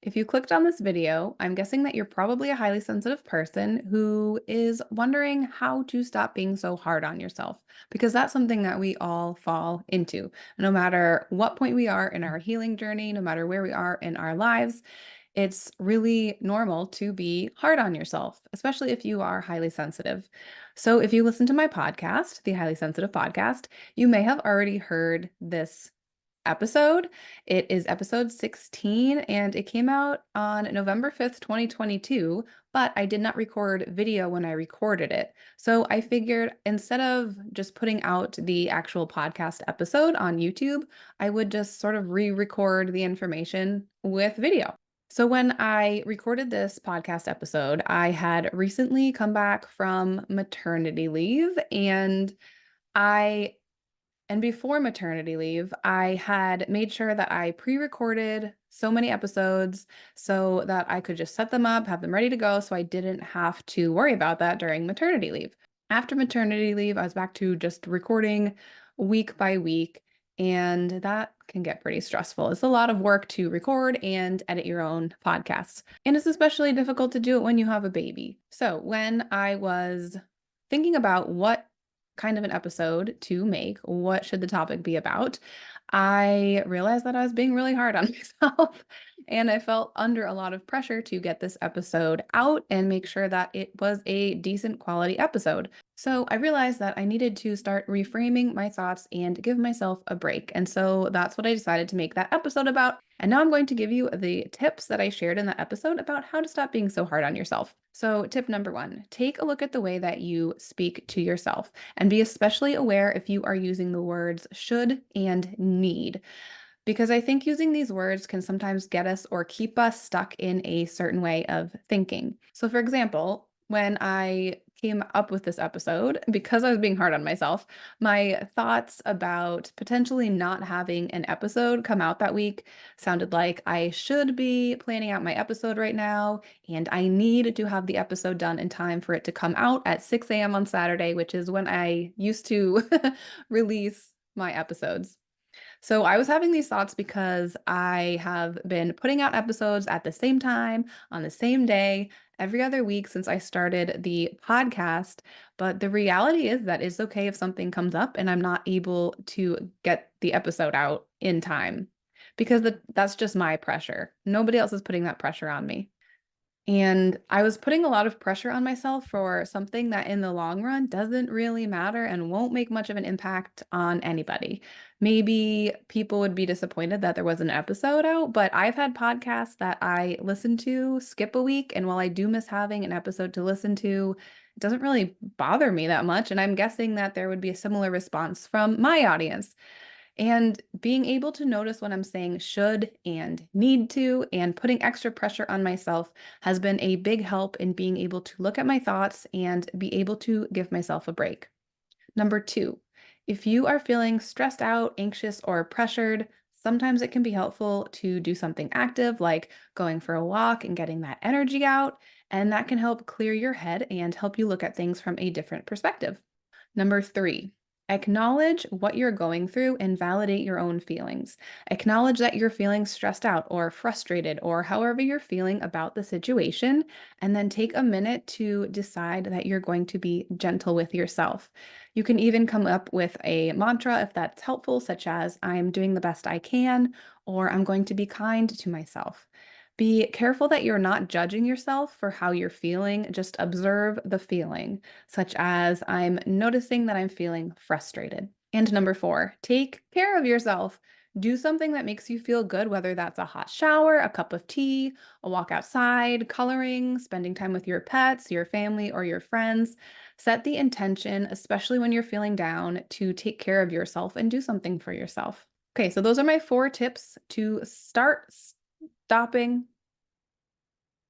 If you clicked on this video, I'm guessing that you're probably a highly sensitive person who is wondering how to stop being so hard on yourself, because that's something that we all fall into. No matter what point we are in our healing journey, no matter where we are in our lives, it's really normal to be hard on yourself, especially if you are highly sensitive. So, if you listen to my podcast, the Highly Sensitive Podcast, you may have already heard this episode. It is episode 16 and it came out on November 5th, 2022, but I did not record video when I recorded it. So I figured instead of just putting out the actual podcast episode on YouTube, I would just sort of re-record the information with video. So when I recorded this podcast episode, I had recently come back from maternity leave I and before maternity leave, I had made sure that I pre-recorded so many episodes so that I could just set them up, have them ready to go, so I didn't have to worry about that during maternity leave. After maternity leave, I was back to just recording week by week, and that can get pretty stressful. It's a lot of work to record and edit your own podcasts. And it's especially difficult to do it when you have a baby. So when I was thinking about what kind of an episode to make, what should the topic be about, I realized that I was being really hard on myself and I felt under a lot of pressure to get this episode out and make sure that it was a decent quality episode. So I realized that I needed to start reframing my thoughts and give myself a break. And so that's what I decided to make that episode about. And now I'm going to give you the tips that I shared in that episode about how to stop being so hard on yourself. So, tip number one, take a look at the way that you speak to yourself and be especially aware if you are using the words should and need. Because I think using these words can sometimes get us or keep us stuck in a certain way of thinking. So, for example, when I came up with this episode, because I was being hard on myself, my thoughts about potentially not having an episode come out that week sounded like I should be planning out my episode right now, and I need to have the episode done in time for it to come out at 6 a.m. on Saturday, which is when I used to release my episodes. So I was having these thoughts because I have been putting out episodes at the same time, on the same day, every other week since I started the podcast. But the reality is that it's okay if something comes up and I'm not able to get the episode out in time because that's just my pressure. Nobody else is putting that pressure on me. And I was putting a lot of pressure on myself for something that in the long run doesn't really matter and won't make much of an impact on anybody. Maybe people would be disappointed that there was an episode out, but I've had podcasts that I listen to skip a week. And while I do miss having an episode to listen to, it doesn't really bother me that much. And I'm guessing that there would be a similar response from my audience. And being able to notice when I'm saying should and need to and putting extra pressure on myself has been a big help in being able to look at my thoughts and be able to give myself a break. Number two, if you are feeling stressed out, anxious, or pressured, sometimes it can be helpful to do something active like going for a walk and getting that energy out. And that can help clear your head and help you look at things from a different perspective. Number three, acknowledge what you're going through and validate your own feelings. Acknowledge that you're feeling stressed out or frustrated or however you're feeling about the situation, and then take a minute to decide that you're going to be gentle with yourself. You can even come up with a mantra if that's helpful, such as, I'm doing the best I can, or I'm going to be kind to myself. Be careful that you're not judging yourself for how you're feeling. Just observe the feeling, such as I'm noticing that I'm feeling frustrated. And number four, take care of yourself. Do something that makes you feel good, whether that's a hot shower, a cup of tea, a walk outside, coloring, spending time with your pets, your family, or your friends. Set the intention, especially when you're feeling down, to take care of yourself and do something for yourself. Okay, so those are my 4 tips to start stopping.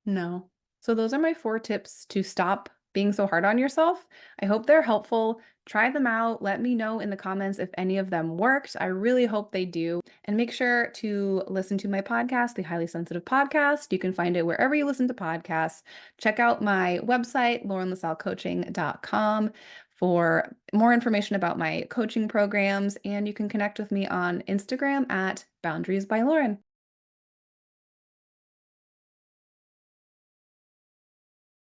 No. So those are my 4 tips to stop being so hard on yourself. I hope they're helpful. Try them out. Let me know in the comments if any of them worked. I really hope they do. And make sure to listen to my podcast, the Highly Sensitive Podcast. You can find it wherever you listen to podcasts. Check out my website, laurenlasallecoaching.com, for more information about my coaching programs. And you can connect with me on Instagram at Boundaries by Lauren.